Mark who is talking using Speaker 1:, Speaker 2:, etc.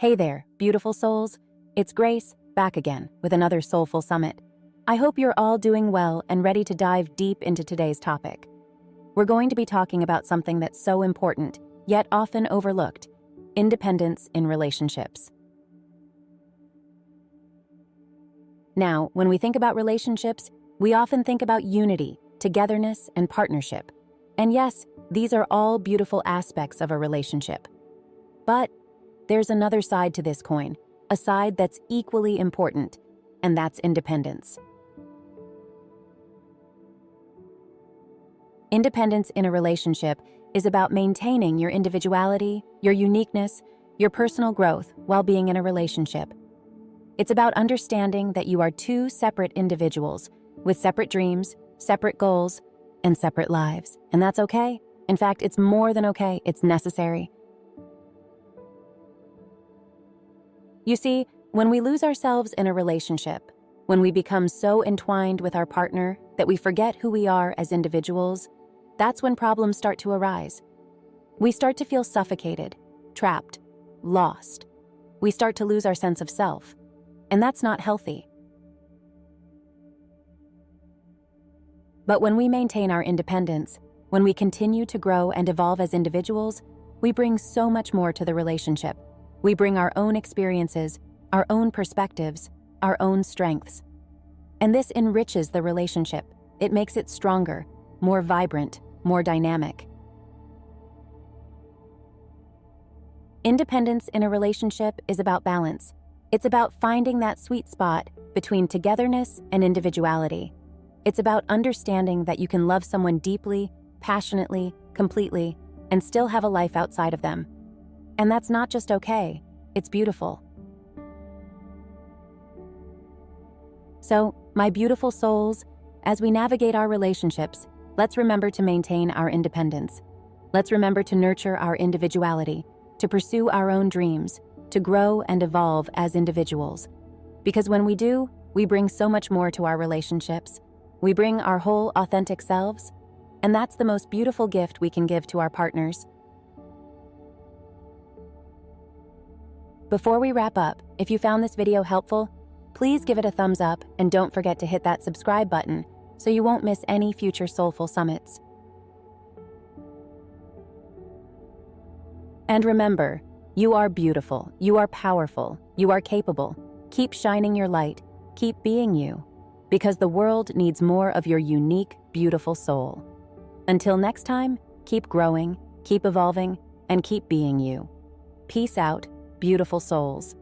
Speaker 1: Hey there, beautiful souls. It's Grace, back again with another Soulful Summit. I hope you're all doing well and ready to dive deep into today's topic. We're going to be talking about something that's so important, yet often overlooked: independence in relationships. Now, when we think about relationships, we often think about unity, togetherness, and partnership. And yes, these are all beautiful aspects of a relationship. But there's another side to this coin, a side that's equally important, and that's independence. Independence in a relationship is about maintaining your individuality, your uniqueness, your personal growth while being in a relationship. It's about understanding that you are two separate individuals with separate dreams, separate goals, and separate lives. And that's okay. In fact, it's more than okay, it's necessary. You see, when we lose ourselves in a relationship, when we become so entwined with our partner that we forget who we are as individuals, that's when problems start to arise. We start to feel suffocated, trapped, lost. We start to lose our sense of self, and that's not healthy. But when we maintain our independence, when we continue to grow and evolve as individuals, we bring so much more to the relationship. We bring our own experiences, our own perspectives, our own strengths. And this enriches the relationship. It makes it stronger, more vibrant, more dynamic. Independence in a relationship is about balance. It's about finding that sweet spot between togetherness and individuality. It's about understanding that you can love someone deeply, passionately, completely, and still have a life outside of them. And that's not just okay, it's beautiful. So, my beautiful souls, as we navigate our relationships, let's remember to maintain our independence. Let's remember to nurture our individuality, to pursue our own dreams, to grow and evolve as individuals. Because when we do, we bring so much more to our relationships. We bring our whole authentic selves, and that's the most beautiful gift we can give to our partners. Before we wrap up, if you found this video helpful, please give it a thumbs up and don't forget to hit that subscribe button so you won't miss any future Soulful Summits. And remember, you are beautiful, you are powerful, you are capable. Keep shining your light, keep being you, because the world needs more of your unique, beautiful soul. Until next time, keep growing, keep evolving, and keep being you. Peace out, beautiful souls.